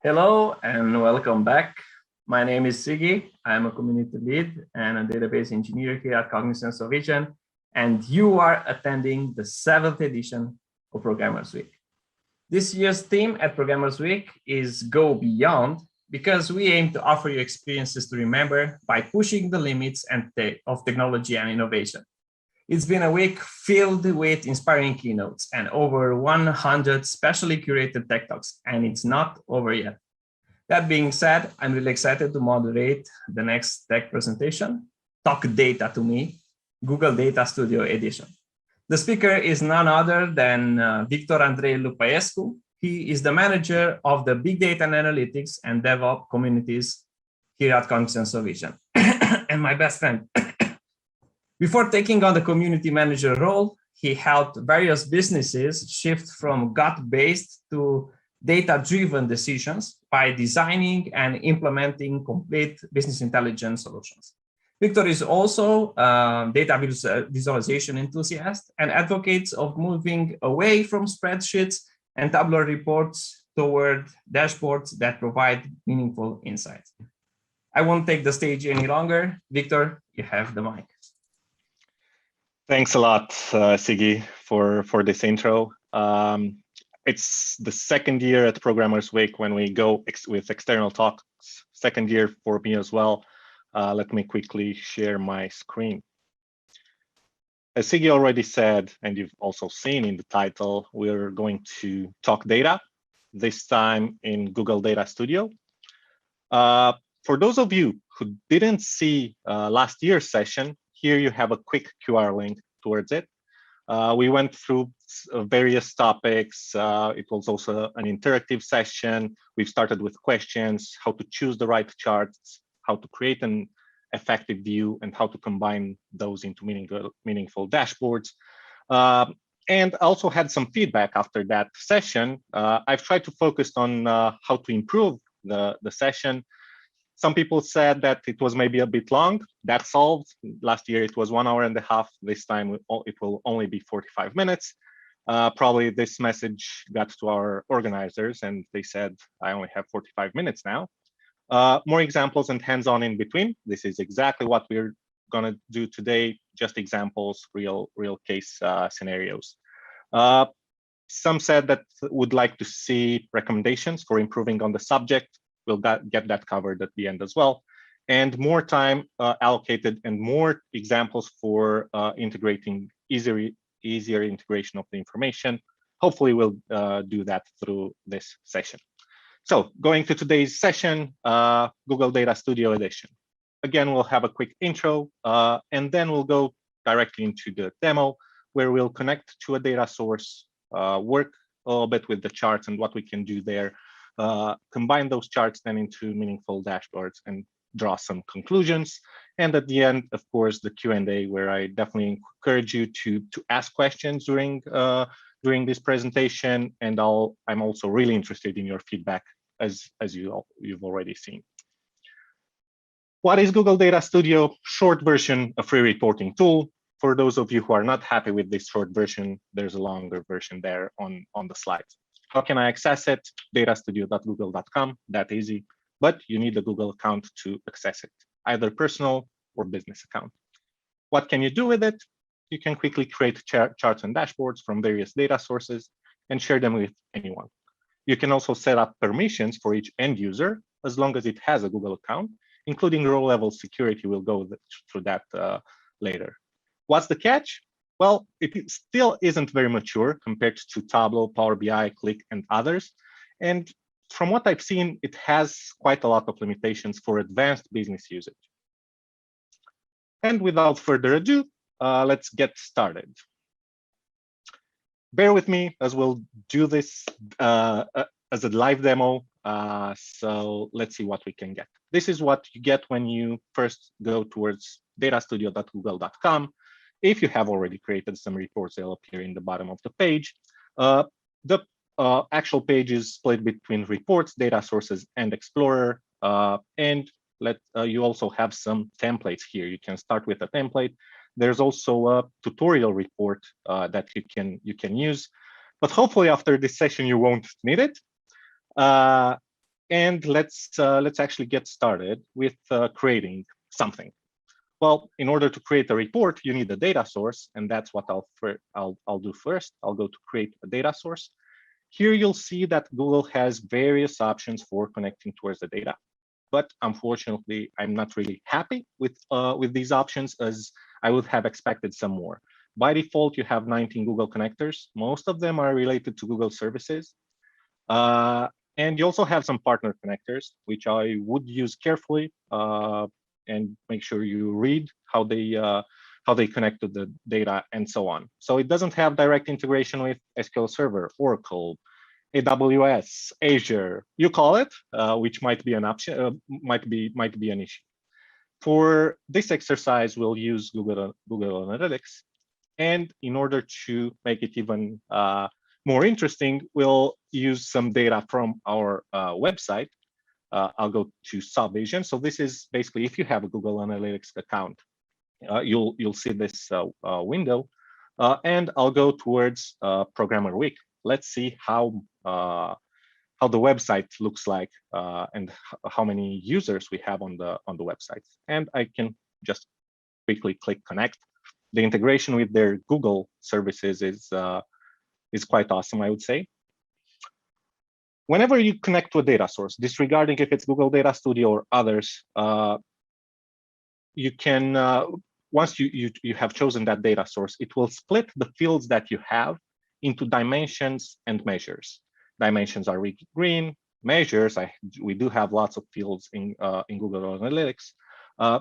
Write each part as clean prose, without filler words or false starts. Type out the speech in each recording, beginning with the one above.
Hello and welcome back. My name is Siggy. I'm a community lead and a database engineer here at Cognizant Softvision, and you are attending the 7th edition of Programmers Week. This year's theme at Programmers Week is Go Beyond, because we aim to offer you experiences to remember by pushing the limits of technology and innovation. It's been a week filled with inspiring keynotes and over 100 specially curated tech talks, and it's not over yet. That being said, I'm really excited to moderate the next tech presentation, Talk Data to Me, Google Data Studio Edition. The speaker is none other than Victor Lupaescu. He is the manager of the Big Data and Analytics and DevOps communities here at Cognizant Softvision, and my best friend. Before taking on the community manager role, he helped various businesses shift from gut-based to data-driven decisions by designing and implementing complete business intelligence solutions. Victor is also a data visualization enthusiast and advocates of moving away from spreadsheets and tabular reports toward dashboards that provide meaningful insights. I won't take the stage any longer. Victor, you have the mic. Thanks a lot, Siggy, for this intro. It's the second year at Programmers Week when we go with external talks, second year for me as well. Let me quickly share my screen. As Siggy already said, and you've also seen in the title, we're going to talk data, this time in Google Data Studio. For those of you who didn't see last year's session, here you have a quick QR link towards it. We went through various topics. It was also an interactive session. We've started with questions, how to choose the right charts, how to create an effective view, and how to combine those into meaningful dashboards. And also had some feedback after that session. I've tried to focus on how to improve the session. Some people said that it was maybe a bit long. That's solved. Last year, it was 1 hour and a half. This time, it will only be 45 minutes. Probably this message got to our organizers, and they said, I only have 45 minutes now. More examples and hands-on in between. This is exactly what we're going to do today, just examples, real case scenarios. Some said that would like to see recommendations for improving on the subject. We'll get that covered at the end as well. And more time allocated and more examples for integrating easier integration of the information. Hopefully we'll do that through this session. So going to today's session, Google Data Studio Edition. Again, we'll have a quick intro, and then we'll go directly into the demo where we'll connect to a data source, work a little bit with the charts and what we can do there. Combine those charts then into meaningful dashboards and draw some conclusions. And at the end, of course, the Q&A, where I definitely encourage you to ask questions during this presentation. And I'm also really interested in your feedback, as you've already seen. What is Google Data Studio? Short version, a free reporting tool. For those of you who are not happy with this short version, there's a longer version there on the slides. How can I access it? datastudio.google.com, that easy, but you need a Google account to access it, either personal or business account. What can you do with it? You can quickly create charts and dashboards from various data sources and share them with anyone. You can also set up permissions for each end user, as long as it has a Google account, including row-level security. We'll go through that later. What's the catch? Well, it still isn't very mature compared to Tableau, Power BI, Qlik, and others. And from what I've seen, it has quite a lot of limitations for advanced business usage. And without further ado, let's get started. Bear with me as we'll do this as a live demo. So let's see what we can get. This is what you get when you first go towards datastudio.google.com. If you have already created some reports, they'll appear in the bottom of the page. The actual page is split between reports, data sources, and Explorer. And you also have some templates here. You can start with a template. There's also a tutorial report that you can use. But hopefully after this session, you won't need it. And let's actually get started with creating something. Well, in order to create a report, you need a data source, and that's what I'll do first. I'll go to create a data source. Here you'll see that Google has various options for connecting towards the data, but unfortunately, I'm not really happy with these options, as I would have expected some more. By default, you have 19 Google connectors. Most of them are related to Google services. And you also have some partner connectors, which I would use carefully and make sure you read how they connect to the data and so on. So it doesn't have direct integration with SQL Server, Oracle, AWS, Azure, you call it, which might be an option, might be an issue. For this exercise, we'll use Google Analytics, and in order to make it even more interesting, we'll use some data from our website. I'll go to Softvision. So this is basically, if you have a Google Analytics account, you'll see this window, and I'll go towards Programmer Week. Let's see how the website looks like and how many users we have on the website. And I can just quickly click connect. The integration with their Google services is quite awesome, I would say. Whenever you connect to a data source, disregarding if it's Google Data Studio or others, you can, once you have chosen that data source, it will split the fields that you have into dimensions and measures. Dimensions are green, measures, we do have lots of fields in Google Analytics.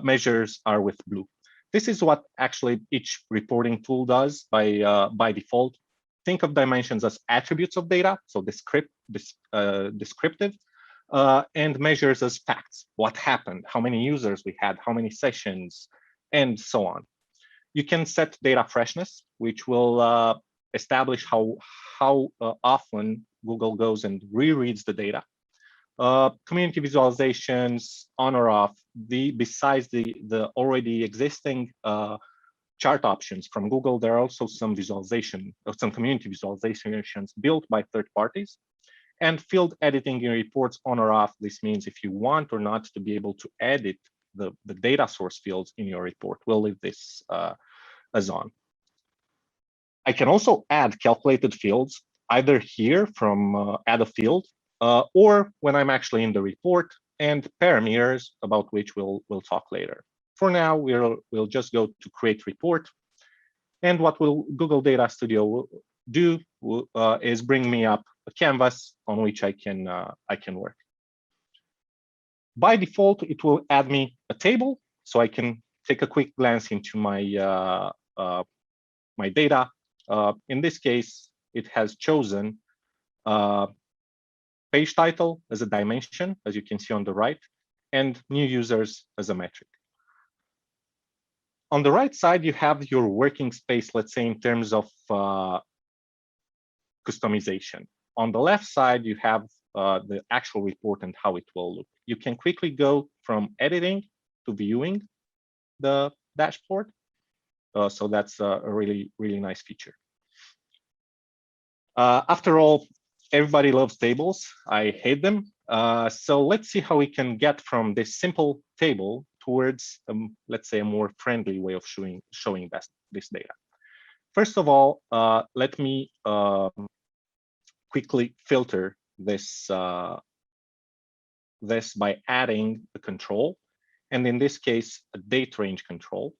Measures are with blue. This is what actually each reporting tool does by default. Think of dimensions as attributes of data, so descriptive, and measures as facts. What happened, how many users we had, how many sessions, and so on. You can set data freshness, which will establish how often Google goes and rereads the data. Community visualizations, on or off. Besides the already existing chart options from Google, there are also some community visualizations built by third parties. And field editing in reports, on or off. This means if you want or not to be able to edit the data source fields in your report, we'll leave this as on. I can also add calculated fields, either here from add a field, or when I'm actually in the report, and parameters about which we'll talk later. For now, we'll just go to create report. And what will Google Data Studio do is bring me up a canvas on which I can work. By default, it will add me a table, so I can take a quick glance into my my data. In this case, it has chosen page title as a dimension, as you can see on the right, and new users as a metric. On the right side, you have your working space, let's say, in terms of customization. On the left side, you have the actual report and how it will look. You can quickly go from editing to viewing the dashboard. So that's a really, really nice feature. After all, everybody loves tables. I hate them. So let's see how we can get from this simple table towards, let's say, a more friendly way of showing this data. First of all, let me quickly filter this by adding a control, and in this case, a date range control,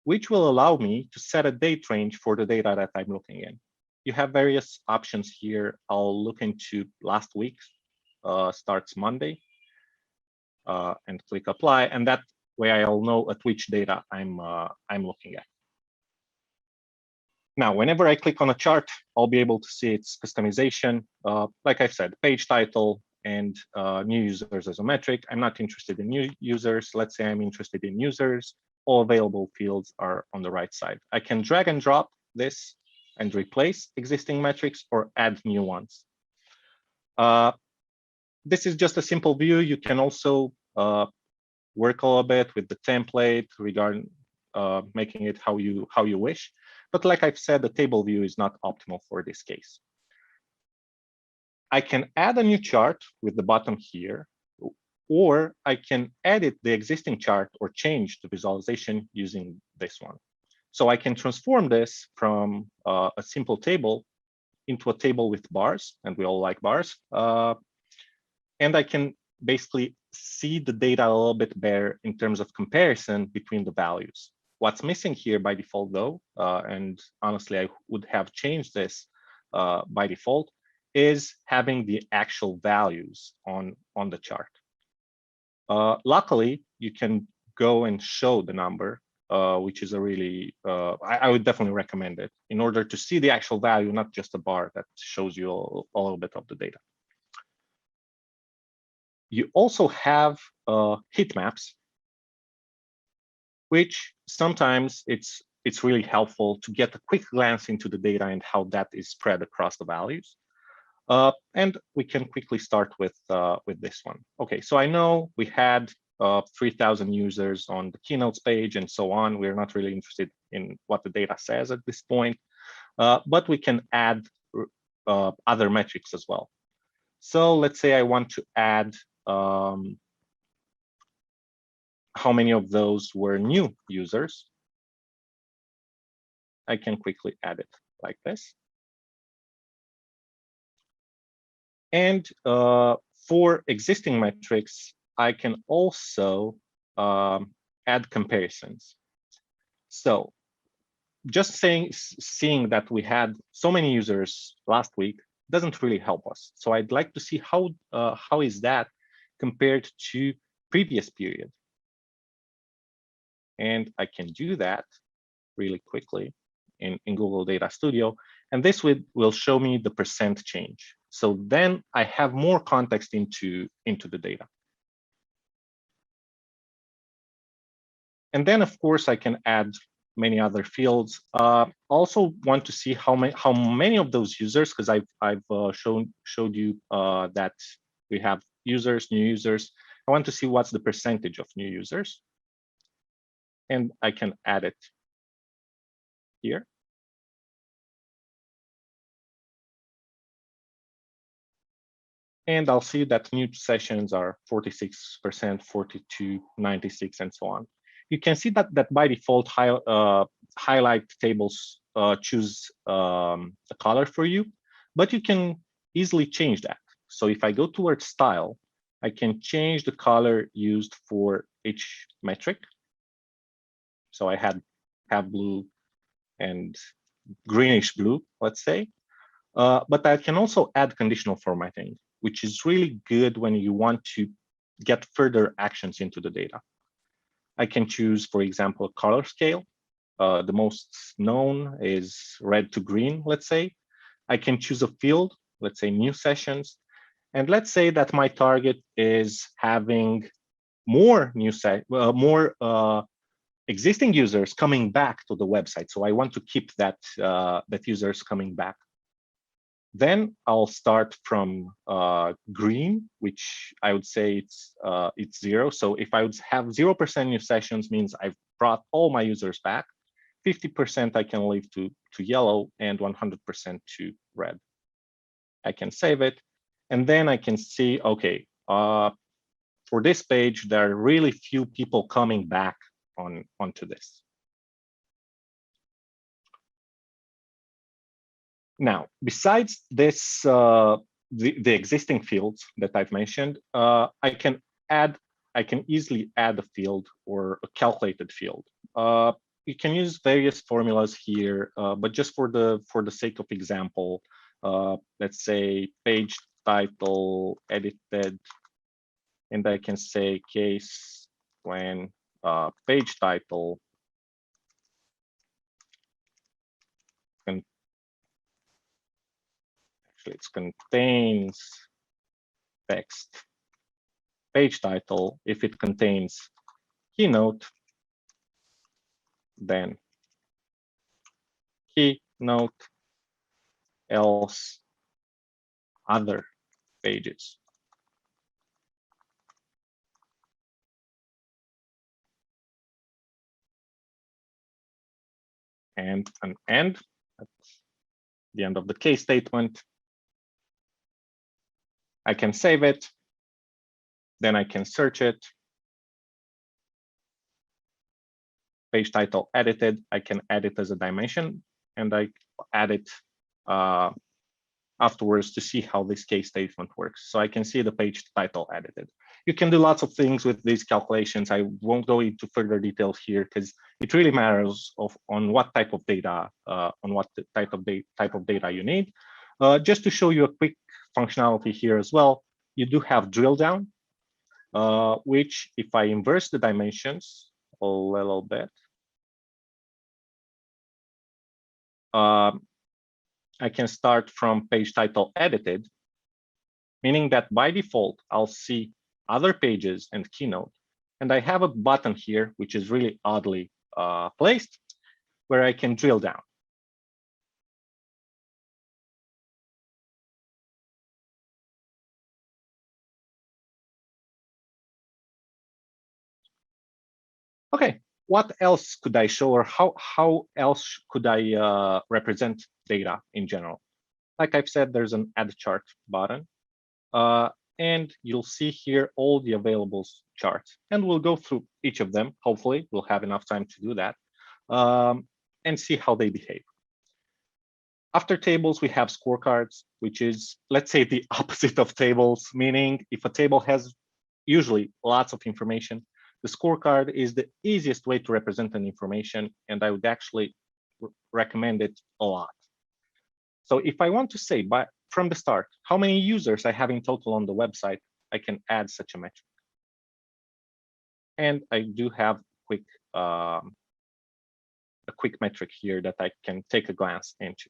which will allow me to set a date range for the data that I'm looking in. You have various options here. I'll look into last week, starts Monday, and click apply, and that way I'll know at which data I'm looking at. Now, whenever I click on a chart, I'll be able to see its customization. Like I said, page title and new users as a metric. I'm not interested in new users. Let's say I'm interested in users. All available fields are on the right side. I can drag and drop this and replace existing metrics or add new ones. This is just a simple view. You can also work a little bit with the template regarding making it how you wish. But like I've said, the table view is not optimal for this case. I can add a new chart with the button here, or I can edit the existing chart or change the visualization using this one. So I can transform this from a simple table into a table with bars, and we all like bars. And I can basically see the data a little bit better in terms of comparison between the values. What's missing here by default, though, and honestly, I would have changed this by default, is having the actual values on the chart. Luckily, you can go and show the number, which is a really, I would definitely recommend it in order to see the actual value, not just a bar that shows you a little bit of the data. You also have heat maps, which sometimes it's really helpful to get a quick glance into the data and how that is spread across the values. And we can quickly start with this one. Okay, so I know we had 3,000 users on the keynotes page and so on. We're not really interested in what the data says at this point, but we can add other metrics as well. So let's say I want to add how many of those were new users. I can quickly add it like this. And for existing metrics, I can also add comparisons. So just seeing that we had so many users last week doesn't really help us. So I'd like to see how is that compared to previous period. And I can do that really quickly in Google Data Studio. And this will show me the percent change. So then I have more context into the data. And then, of course, I can add many other fields. Also want to see how many of those users, because I've showed you that we have users, new users. I want to see what's the percentage of new users. And I can add it here. And I'll see that new sessions are 46%, 42, 96, and so on. You can see that by default, highlight tables choose a color for you, but you can easily change that. So if I go towards style, I can change the color used for each metric. So I have blue and greenish blue, let's say. But I can also add conditional formatting, which is really good when you want to get further actions into the data. I can choose, for example, a color scale. The most known is red to green, let's say. I can choose a field, let's say new sessions. And let's say that my target is having more existing users coming back to the website. So I want to keep that users coming back. Then I'll start from green, which I would say it's 0. So if I would have 0% new sessions, means I've brought all my users back. 50% I can leave to yellow and 100% to red. I can save it, and then I can see, okay, for this page, there are really few people coming back onto this. Now, besides this, the existing fields that I've mentioned, I can easily add a field or a calculated field. You can use various formulas here, but just for the sake of example, let's say page title edited, and I can say case when page title it contains text page title. If it contains keynote, then keynote, else other pages. And an end at the end of the case statement. I can save it. Then I can search it. Page title edited. I can add it as a dimension, and I add it afterwards to see how this case statement works. So I can see the page title edited. You can do lots of things with these calculations. I won't go into further details here because it really matters on what type of data, type of data you need. Just to show you a quick functionality here as well, you do have drill down, which if I inverse the dimensions a little bit, I can start from page title edited, meaning that by default, I'll see other pages and keynote. And I have a button here, which is really oddly placed, where I can drill down. Okay, what else could I show, or how else could I represent data in general? Like I've said, there's an add chart button. And you'll see here all the available charts. And we'll go through each of them. Hopefully, we'll have enough time to do that and see how they behave. After tables, we have scorecards, which is, let's say, the opposite of tables, meaning if a table has usually lots of information, the scorecard is the easiest way to represent an information, and I would actually recommend it a lot. So if I want to say from the start how many users I have in total on the website, I can add such a metric. And I do have a quick metric here that I can take a glance into.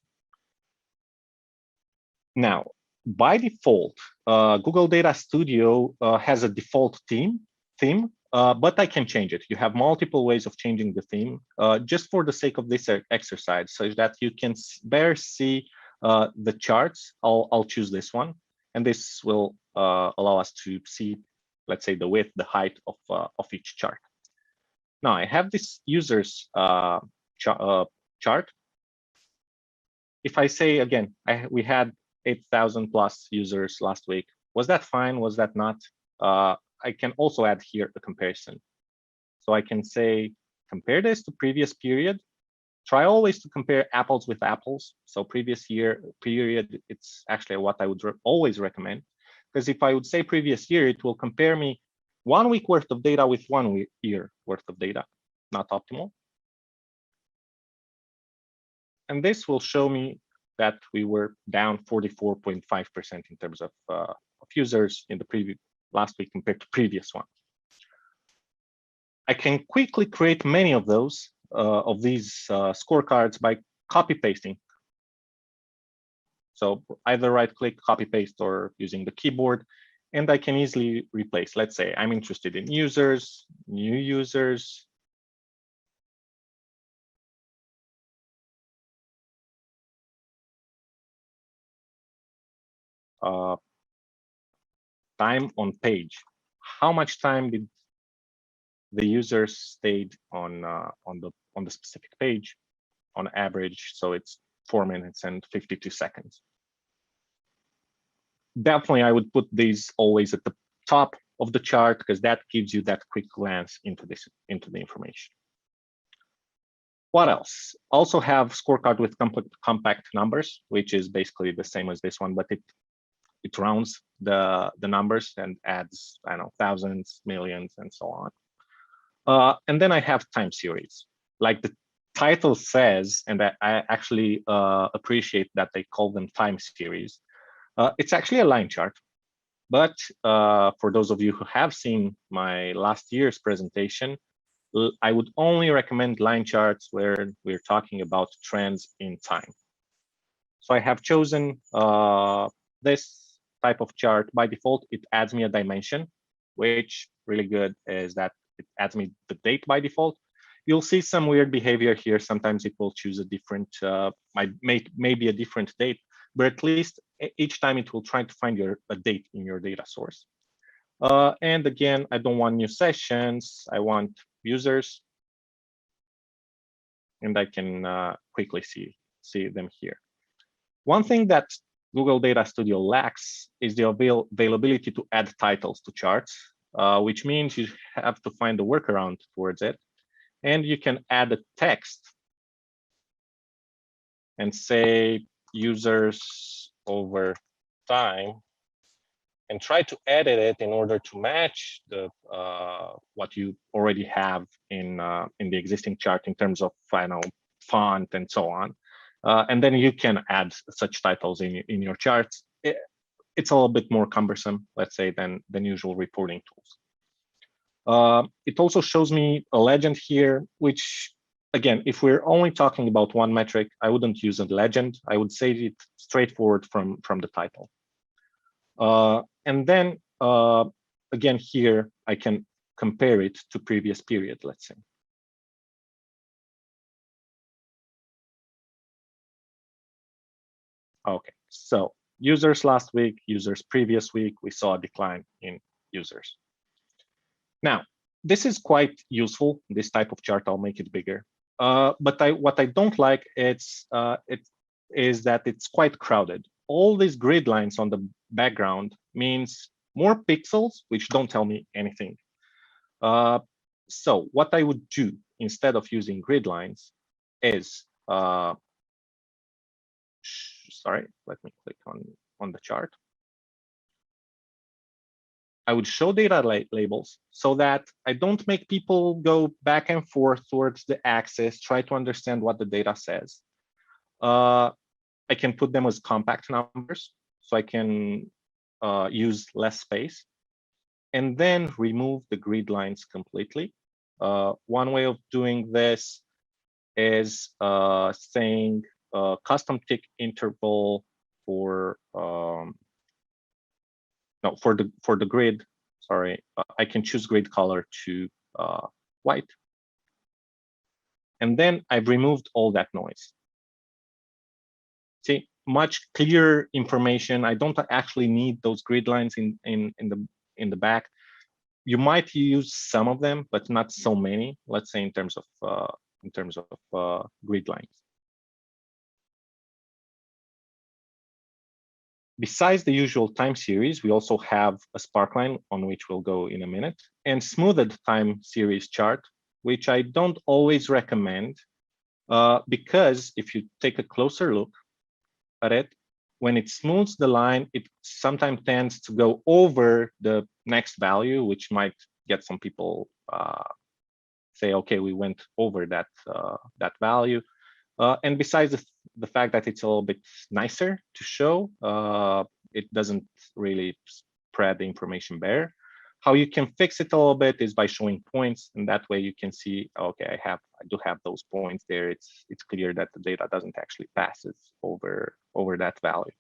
Now, by default, Google Data Studio has a default theme, but I can change it. You have multiple ways of changing the theme, just for the sake of this exercise, so that you can better see the charts. I'll choose this one, and this will allow us to see, let's say, the width, the height of each chart. Now I have this users chart. If I say again, we had 8,000 plus users last week. Was that fine? Was that not? I can also add here a comparison. So I can say, compare this to previous period. Try always to compare apples with apples. So previous year period, it's actually what I would always recommend. Because if I would say previous year, it will compare me 1 week worth of data with 1 year worth of data. Not optimal. And this will show me that we were down 44.5% in terms of users in the last week compared to previous one. I can quickly create many of those of these scorecards by copy pasting. So either right click, copy paste, or using the keyboard, and I can easily replace. Let's say I'm interested in users, new users. Time on page. How much time did the users stayed on the specific page on average? So it's 4 minutes and 52 seconds. Definitely, I would put these always at the top of the chart because that gives you that quick glance into the information. What else? Also have scorecard with compact numbers, which is basically the same as this one, but it rounds the numbers and adds, I don't know, thousands, millions, and so on. And then I have time series. Like the title says, and I actually appreciate that they call them time series. It's actually a line chart. But for those of you who have seen my last year's presentation, I would only recommend line charts where we're talking about trends in time. So I have chosen this type of chart. By default, it adds me a dimension, which really good is that it adds me the date by default. You'll see some weird behavior here. Sometimes it will choose a different, maybe a different date, but at least each time it will try to find a date in your data source. And again, I don't want new sessions. I want users, and I can quickly see them here. One thing that Google Data Studio lacks is the availability to add titles to charts, which means you have to find a workaround towards it. And you can add a text and say users over time and try to edit it in order to match the what you already have in the existing chart in terms of font and so on. And then you can add such titles in your charts. It's a little bit more cumbersome, let's say, than usual reporting tools. It also shows me a legend here, which, again, if we're only talking about one metric, I wouldn't use a legend. I would save it straightforward from the title. And then, again, here, I can compare it to previous period, let's say. Okay, so users last week, users previous week, we saw a decline in users. Now, this is quite useful, this type of chart. I'll make it bigger. But what I don't like is that it's quite crowded. All these grid lines on the background means more pixels, which don't tell me anything. So what I would do instead of using grid lines is, sorry, let me click on the chart. I would show data labels so that I don't make people go back and forth towards the axis, try to understand what the data says. I can put them as compact numbers, so I can use less space, and then remove the grid lines completely. One way of doing this is saying custom tick interval for for the grid. Sorry, I can choose grid color to white, and then I've removed all that noise. See, much clearer information. I don't actually need those grid lines in the back. You might use some of them, but not so many. Let's say in terms of grid lines. Besides the usual time series, we also have a Sparkline, on which we'll go in a minute, and smoothed time series chart, which I don't always recommend, because if you take a closer look at it, when it smooths the line, it sometimes tends to go over the next value, which might get some people say, okay, we went over that value. And besides the fact that it's a little bit nicer to show, it doesn't really spread the information better. How you can fix it a little bit is by showing points, and that way you can see, okay, I do have those points there. It's clear that the data doesn't actually passes over that value.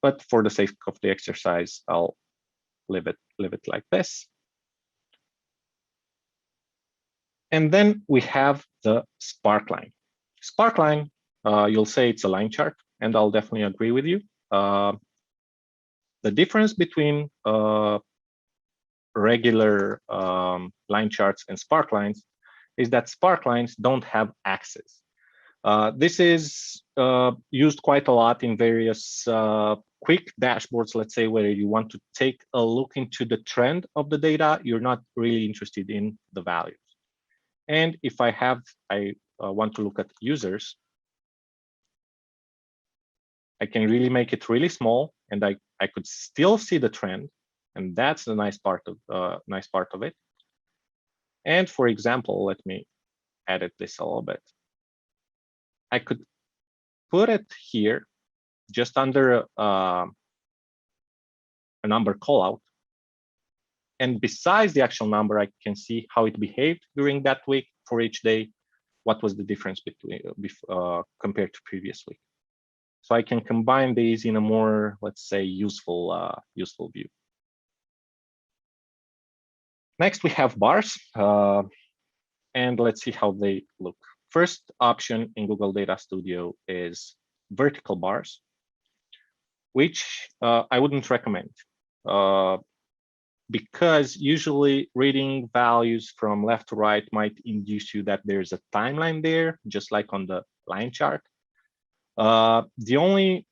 But for the sake of the exercise, I'll leave it like this. And then we have the Sparkline. Sparkline, you'll say it's a line chart, and I'll definitely agree with you. The difference between regular line charts and Sparklines is that Sparklines don't have axes. This is used quite a lot in various quick dashboards, let's say, where you want to take a look into the trend of the data. You're not really interested in the values. And if I want to look at users, I can really make it really small, and I could still see the trend, and that's the nice part of it. And for example, let me edit this a little bit. I could put it here just under a number callout, and besides the actual number, I can see how it behaved during that week for each day. What was the difference between compared to previous week? So I can combine these in a more, let's say, useful view. Next, we have bars, and let's see how they look. First option in Google Data Studio is vertical bars, which I wouldn't recommend, because usually reading values from left to right might induce you that there's a timeline there, just like on the line chart. The only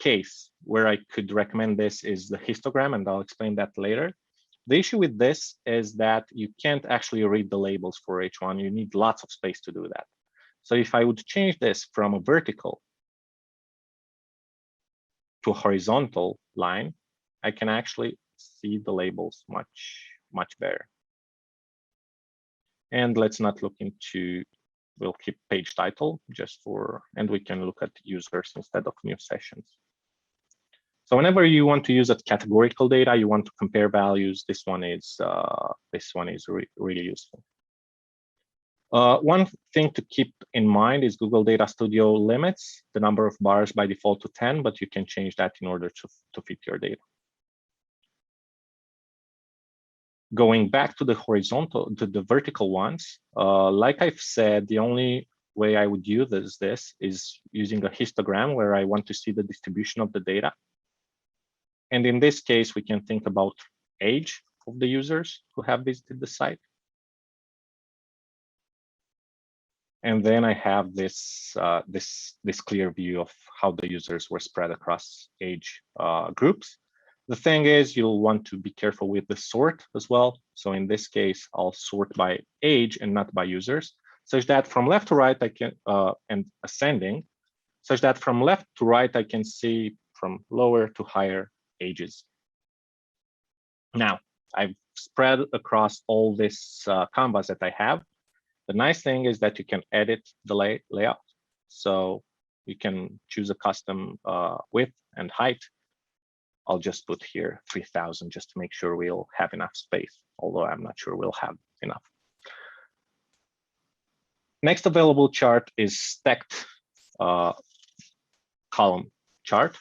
case where I could recommend this is the histogram, and I'll explain that later. The issue with this is that you can't actually read the labels for each one. You need lots of space to do that. So if I would change this from a vertical to a horizontal line, I can actually see the labels much better. And let's not look into, we'll keep page title just for, and we can look at users instead of new sessions. So whenever you want to use that categorical data, you want to compare values, this one is really useful. One thing to keep in mind is Google Data Studio limits the number of bars by default to 10, but you can change that in order to fit your data. Going back to the vertical ones, like I've said, the only way I would use this is using a histogram where I want to see the distribution of the data. And in this case, we can think about age of the users who have visited the site. And then I have this clear view of how the users were spread across age groups. The thing is, you'll want to be careful with the sort as well. So in this case, I'll sort by age and not by users, such that from left to right, I can, and ascending, such that from left to right, I can see from lower to higher ages. Now, I've spread across all this canvas that I have. The nice thing is that you can edit the layout. So you can choose a custom width and height. I'll just put here 3000 just to make sure we'll have enough space, although I'm not sure we'll have enough. Next available chart is stacked column chart.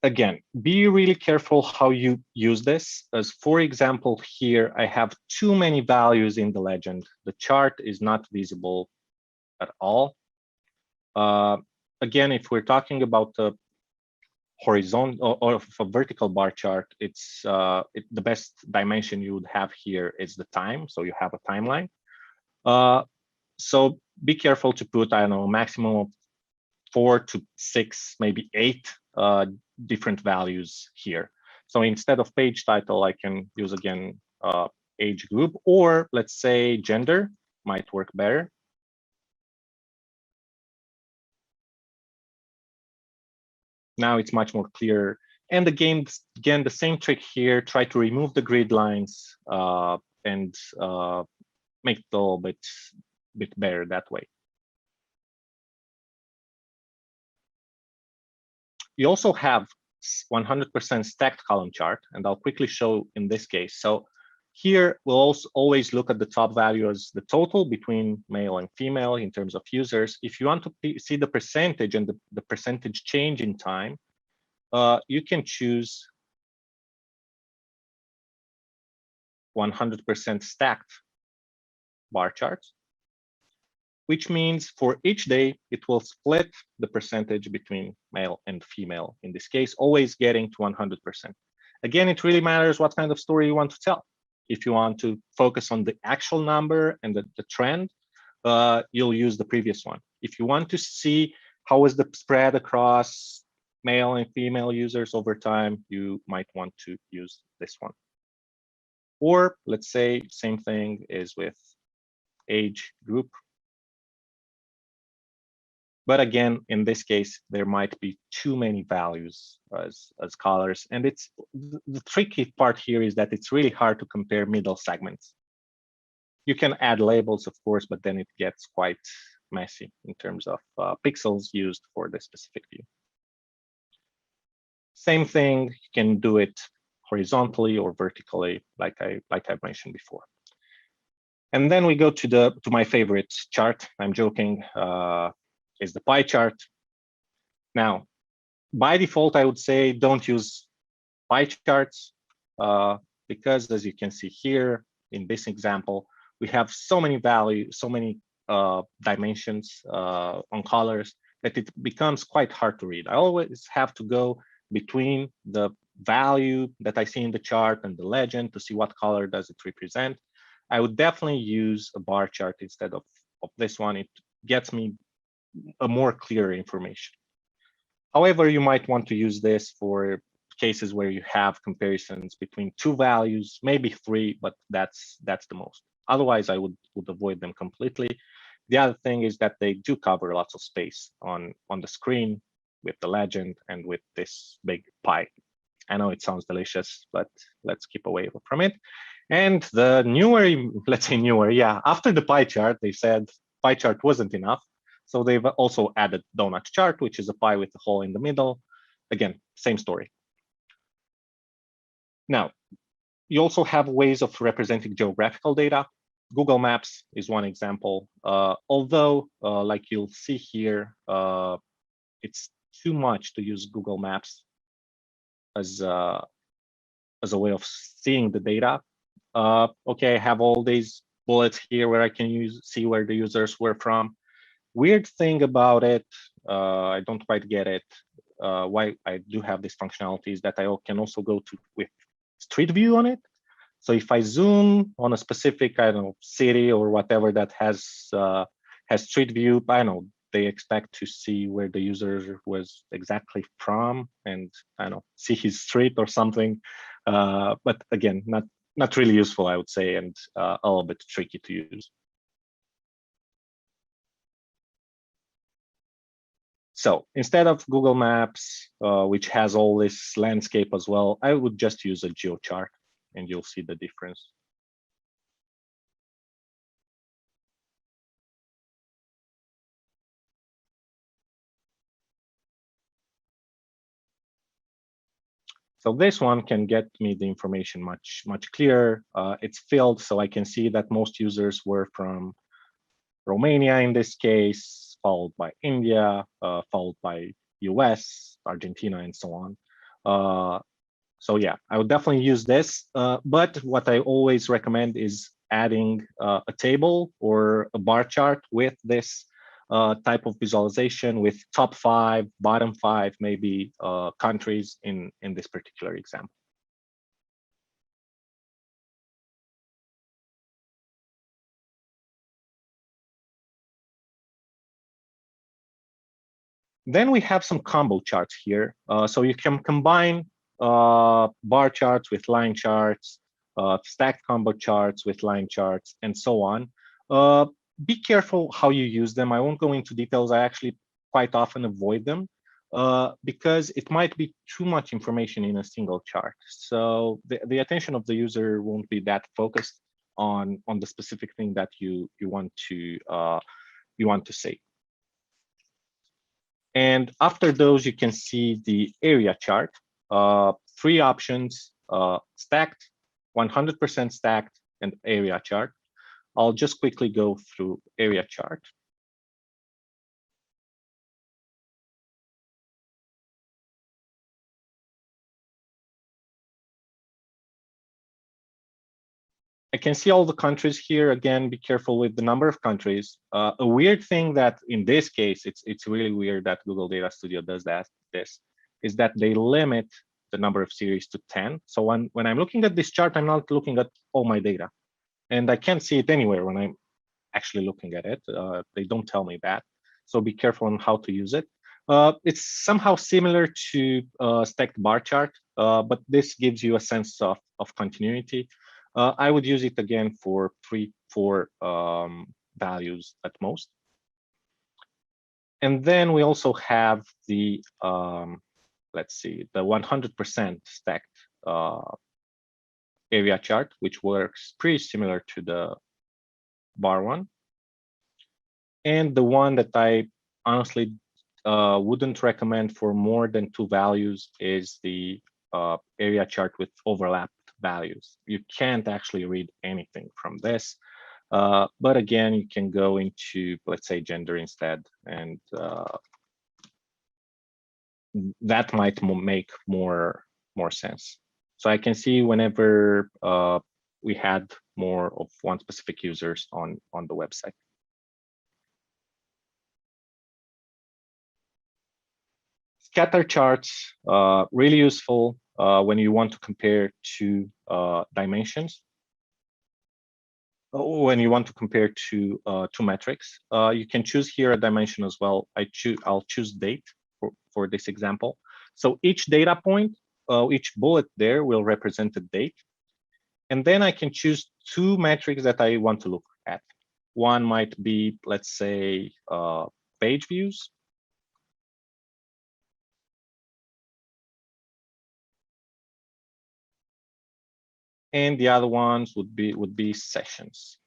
Again, be really careful how you use this. As for example, here I have too many values in the legend. The chart is not visible at all. Again, if we're talking about the horizontal or a vertical bar chart, it's the best dimension you would have here is the time. So you have a timeline. So be careful to put, I don't know, maximum of 4 to 6, maybe 8 different values here. So instead of page title, I can use again age group, or let's say gender might work better. Now it's much more clear. And again, the same trick here, try to remove the grid lines and make it a little bit better that way. You also have 100% stacked column chart, and I'll quickly show in this case. So here we'll also always look at the top value as the total between male and female in terms of users. If you want to see the percentage and the percentage change in time, you can choose 100% stacked bar charts, which means for each day, it will split the percentage between male and female, in this case, always getting to 100%. Again, it really matters what kind of story you want to tell. If you want to focus on the actual number and the trend, you'll use the previous one. If you want to see how is the spread across male and female users over time, you might want to use this one. Or let's say same thing is with age group. But again, in this case, there might be too many values as colors. And it's the tricky part here is that it's really hard to compare middle segments. You can add labels, of course, but then it gets quite messy in terms of pixels used for the specific view. Same thing, you can do it horizontally or vertically, like I mentioned before. And then we go to my favorite chart. I'm joking. Is the pie chart. Now, by default, I would say don't use pie charts because, as you can see here in this example, we have so many values, so many dimensions on colors that it becomes quite hard to read. I always have to go between the value that I see in the chart and the legend to see what color does it represent, I would definitely use a bar chart instead of this one. It gets me a more clear information. However, you might want to use this for cases where you have comparisons between two values, maybe three, but that's the most. Otherwise, I would avoid them completely. The other thing is that they do cover lots of space on the screen with the legend and with this big pie. I know it sounds delicious, but let's keep away from it. And the newer, let's say newer, yeah, after the pie chart, they said pie chart wasn't enough. So they've also added donut chart, which is a pie with a hole in the middle. Again, same story. Now, you also have ways of representing geographical data. Google Maps is one example. Although, like you'll see here, it's too much to use Google Maps as a way of seeing the data. Okay, I have all these bullets here where I can see where the users were from. Weird thing about it, I don't quite get it. Why I do have this functionality is that I can also go with Street View on it. So if I zoom on a specific, I don't know, city or whatever that has Street View, I don't know, they expect to see where the user was exactly from and I don't know, see his street or something. But again, not really useful, I would say, and a little bit tricky to use. So instead of Google Maps, which has all this landscape as well, I would just use a GeoChart and you'll see the difference. So this one can get me the information much clearer. It's filled, so I can see that most users were from Romania in this case, followed by India, followed by US, Argentina, and so on. So yeah, I would definitely use this. But what I always recommend is adding a table or a bar chart with this type of visualization with top 5, bottom 5, maybe countries in this particular example. Then we have some combo charts here. So you can combine bar charts with line charts, stacked combo charts with line charts, and so on. Be careful how you use them. I won't go into details. I actually quite often avoid them because it might be too much information in a single chart. So the attention of the user won't be that focused on the specific thing that you want to say. And after those, you can see the area chart. 3 options, stacked, 100% stacked, and area chart. I'll just quickly go through area chart. I can see all the countries here. Again, be careful with the number of countries. A weird thing that in this case, it's really weird that Google Data Studio does this, is that they limit the number of series to 10. So when I'm looking at this chart, I'm not looking at all my data. And I can't see it anywhere when I'm actually looking at it. They don't tell me that. So be careful on how to use it. It's somehow similar to stacked bar chart, but this gives you a sense of continuity. I would use it again for 3-4 values at most. And then we also have the, let's see, the 100% stacked area chart, which works pretty similar to the bar one. And the one that I honestly wouldn't recommend for more than 2 values is the area chart with overlapped values. You can't actually read anything from this. But again, you can go into, let's say, gender instead, and that might make more sense. So I can see whenever we had more of one specific users on the website. Scatter charts, really useful. when you want to compare two dimensions. When you want to compare two metrics, you can choose here a dimension as well. I'll choose date for this example. So each data point, each bullet there will represent a date. And then I can choose two metrics that I want to look at. One might be, let's say, page views. And the other ones would be sessions.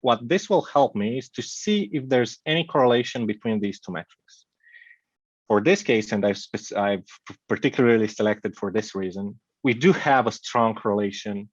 What this will help me is to see if there's any correlation between these two metrics. For this case, and I've particularly selected for this reason, we do have a strong correlation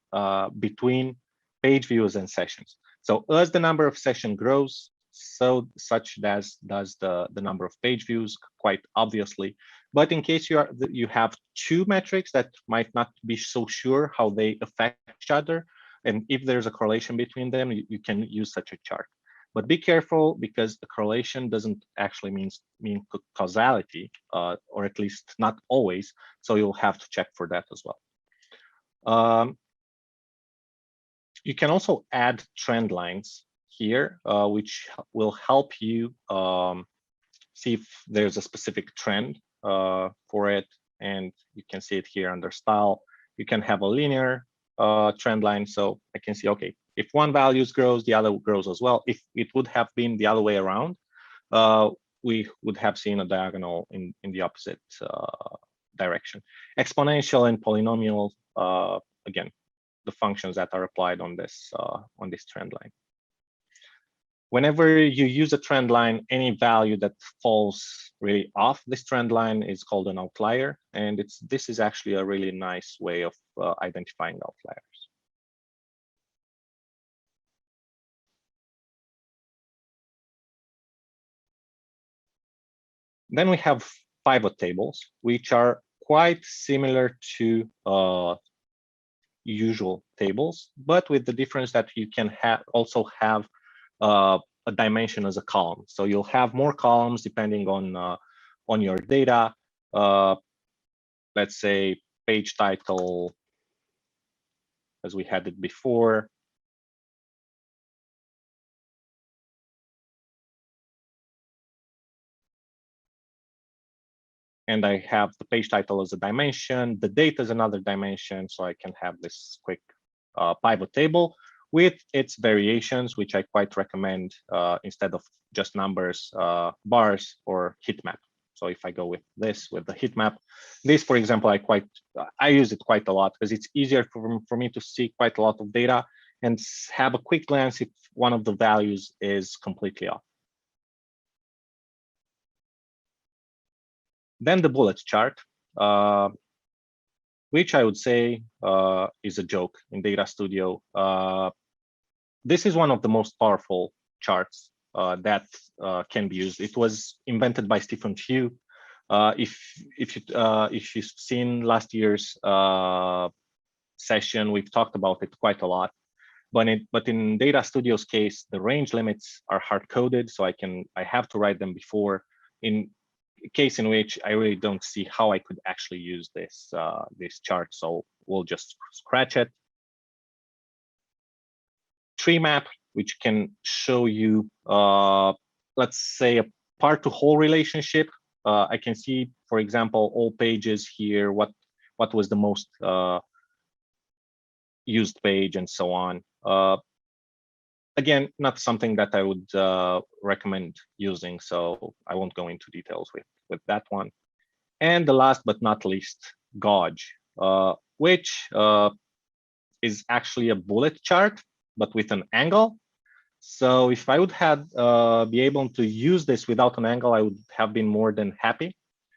between page views and sessions. So as the number of sessions grows, such does the number of page views, quite obviously. But in case you have two metrics that might not be so sure how they affect each other, and if there's a correlation between them, you can use such a chart. But be careful, because the correlation doesn't actually mean causality, or at least not always. So you'll have to check for that as well. You can also add trend lines here, which will help you see if there's a specific trend for it. And you can see it here under style. You can have a linear trend line. So I can see, okay, if one value grows, the other grows as well. If it would have been the other way around, we would have seen a diagonal in the opposite direction. Exponential and polynomial, again, the functions that are applied on this trend line. Whenever you use a trend line, any value that falls really off this trend line is called an outlier, and this is actually a really nice way of identifying outliers. Then we have pivot tables, which are quite similar to usual tables, but with the difference that you can also have a dimension as a column. So you'll have more columns depending on your data. Let's say page title, as we had it before. And I have the page title as a dimension, the date as another dimension, so I can have this quick pivot table with its variations, which I quite recommend instead of just numbers, bars or heat map. So if I go with the heat map, this, for example, I use it quite a lot because it's easier for me to see quite a lot of data and have a quick glance if one of the values is completely off. Then the bullet chart, which I would say is a joke in Data Studio. This is one of the most powerful charts that can be used. It was invented by Stephen Few. If you've seen last year's session, we've talked about it quite a lot. But in Data Studio's case, the range limits are hard coded, so I have to write them before. In a case in which I really don't see how I could actually use this chart, so we'll just scratch it. Tree map, which can show you, let's say, a part to whole relationship. I can see, for example, all pages here, what was the most used page and so on. Again, not something that I would recommend using, so I won't go into details with that one. And the last but not least, gauge, which is actually a bullet chart, but with an angle. So if I would be able to use this without an angle, I would have been more than happy.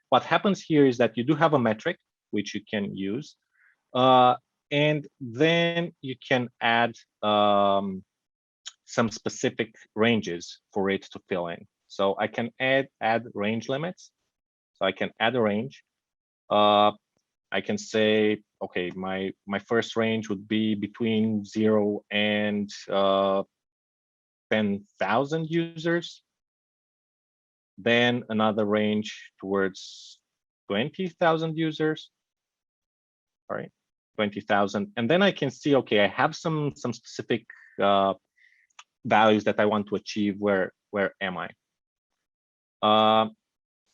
What happens here is that you do have a metric, which you can use. And then you can add some specific ranges for it to fill in. So I can add range limits. So I can add a range. I can say, okay, my first range would be between 0 and 10,000 users. then another range towards 20,000 users. Sorry, 20,000. And then I can see, okay, I have some specific values that I want to achieve. Where am I?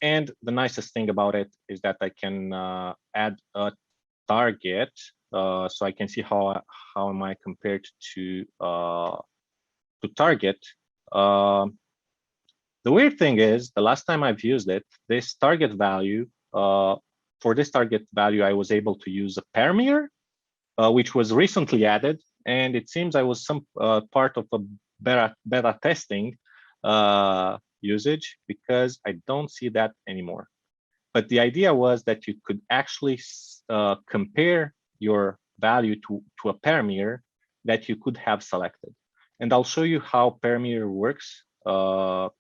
And the nicest thing about it is that I can add a target, so I can see how am I compared to target. The weird thing is, the last time I've used it, this target value, for this target value, I was able to use a parameter, which was recently added, and it seems I was some part of a beta testing usage, because I don't see that anymore. But the idea was that you could actually compare your value to a parameter that you could have selected. And I'll show you how parameter works, how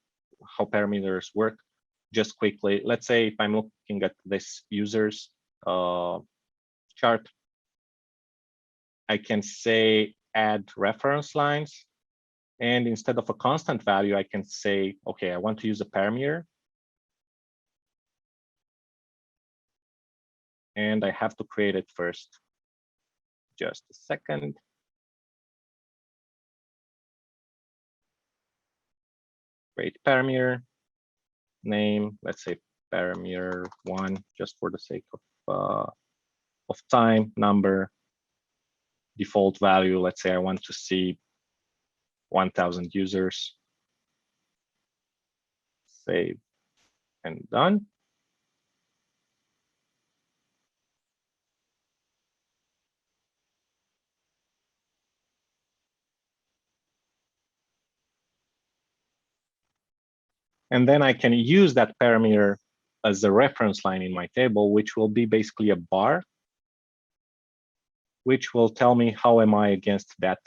parameters work just quickly. Let's say if I'm looking at this users chart, I can say add reference lines. And instead of a constant value, I can say, okay, I want to use a parameter. And I have to create it first. Just a second. Create parameter, name, let's say parameter 1, just for the sake of time, number, default value. Let's say I want to see 1,000 users. Save and done. And then I can use that parameter as a reference line in my table, which will be basically a bar, which will tell me how am I against that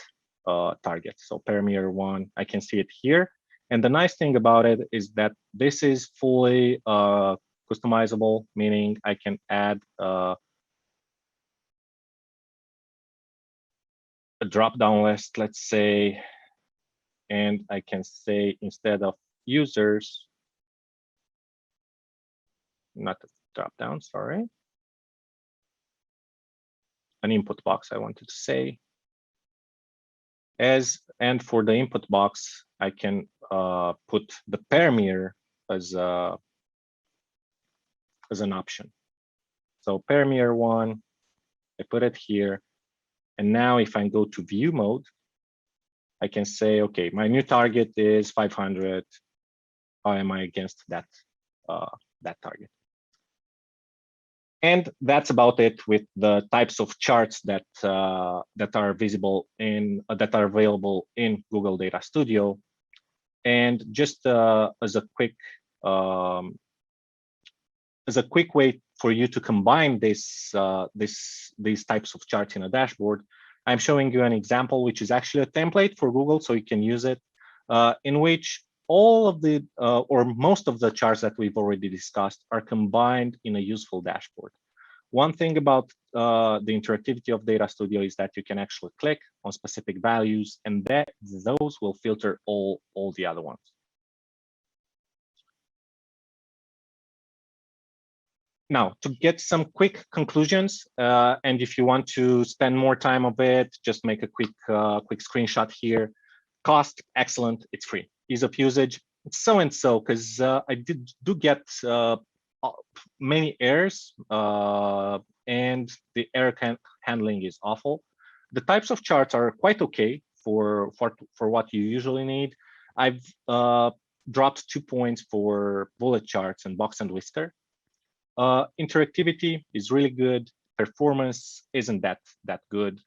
target. So parameter 1, I can see it here. And the nice thing about it is that this is fully customizable, meaning I can add a drop-down list, let's say, and I can say instead of users, not a drop-down, sorry, an input box, I wanted to say. And for the input box, I can put the parameter as an option. So parameter 1, I put it here. And now if I go to view mode, I can say, okay, my new target is 500. How am I against that target? And that's about it with the types of charts that are visible that are available in Google Data Studio. And just as a quick way for you to combine these types of charts in a dashboard, I'm showing you an example, which is actually a template for Google, so you can use it, in which all of the or most of the charts that we've already discussed are combined in a useful dashboard. One thing about the interactivity of Data Studio is that you can actually click on specific values, and those will filter all the other ones. Now, to get some quick conclusions, and if you want to spend more time of it, just make a quick screenshot here. Cost, excellent, it's free. Ease of usage, it's so-and-so, because I do get many errors, and the error handling is awful. The types of charts are quite okay for what you usually need. I've dropped 2 points for bullet charts and box and whisker. Interactivity is really good. Performance isn't that good.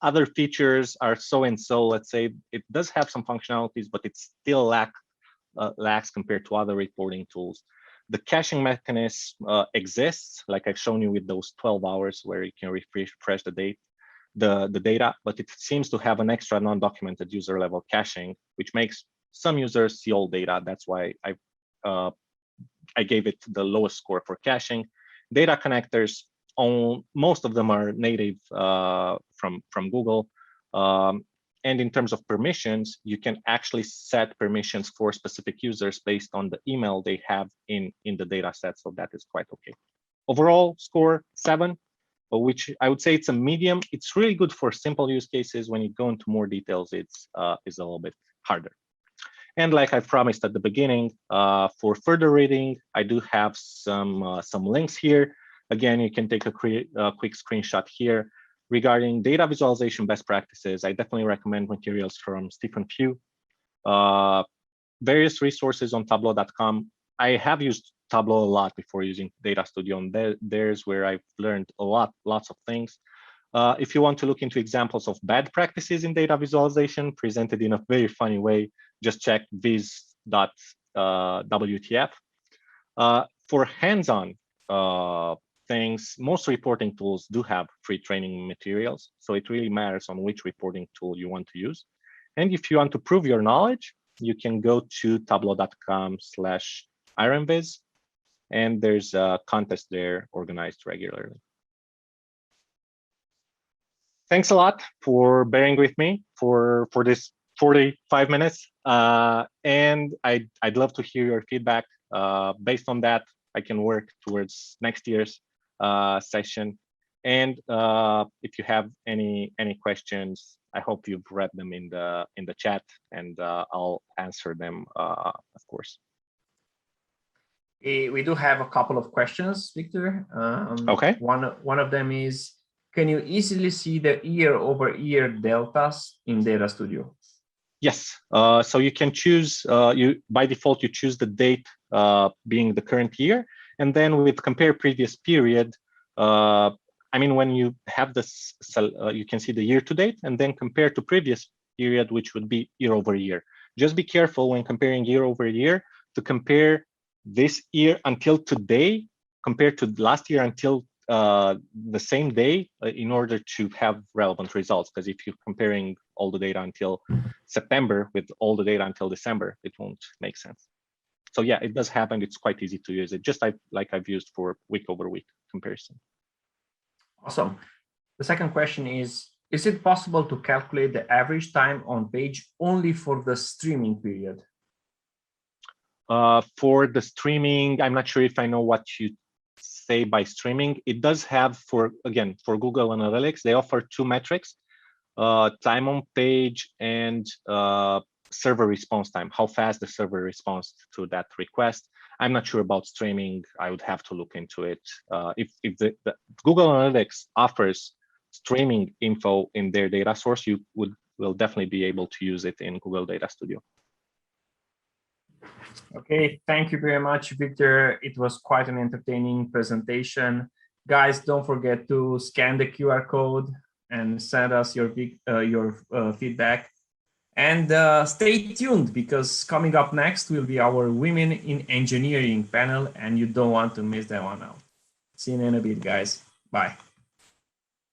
Other features are so-and-so. Let's say it does have some functionalities, but it still lacks compared to other reporting tools. The caching mechanism exists, like I've shown you with those 12 hours where you can refresh the data, but it seems to have an extra non-documented user level caching, which makes some users see all data. That's why I gave it the lowest score for caching. Data connectors, most of them are native from Google. And in terms of permissions, you can actually set permissions for specific users based on the email they have in the data set. So that is quite okay. Overall score 7, which I would say it's a medium. It's really good for simple use cases. When you go into more details, it's a little bit harder. And like I promised at the beginning, for further reading, I do have some links here. Again, you can take a quick screenshot here. Regarding data visualization best practices, I definitely recommend materials from Stephen Pugh. Various resources on Tableau.com. I have used Tableau a lot before using Data Studio, and there's where I've learned lots of things. If you want to look into examples of bad practices in data visualization presented in a very funny way, just check viz.wtf. For hands-on things, most reporting tools do have free training materials, so it really matters on which reporting tool you want to use. And if you want to prove your knowledge, you can go to tableau.com/ironviz, and there's a contest there organized regularly. Thanks a lot for bearing with me for this 45 minutes, and I'd love to hear your feedback. Based on that, I can work towards next year's session. And if you have any questions, I hope you've read them in the chat, and I'll answer them, of course. We do have a couple of questions, Victor. Okay. One of them is, can you easily see the year-over-year deltas in Data Studio? Yes. So you can choose, by default, you choose the date being the current year. And then with compare previous period, I mean, when you have this, you can see the year to date and then compare to previous period, which would be year-over-year. Just be careful when comparing year-over-year to compare this year until today compared to last year until the same day in order to have relevant results. Because if you're comparing all the data until September with all the data until December, it won't make sense. So yeah, it does happen. It's quite easy to use it, just like I've used for week-over-week comparison. Awesome. The second question is it possible to calculate the average time on page only for the streaming period? For the streaming, I'm not sure if I know what you say by streaming. It does have, again, for Google Analytics, they offer 2 metrics, time on page and server response time, how fast the server responds to that request. I'm not sure about streaming. I would have to look into it. If the Google Analytics offers streaming info in their data source, you will definitely be able to use it in Google Data Studio. Okay, thank you very much, Victor. It was quite an entertaining presentation. Guys, don't forget to scan the QR code and send us your feedback. And stay tuned, because coming up next will be our Women in Engineering panel, and you don't want to miss that one out. See you in a bit, guys. Bye.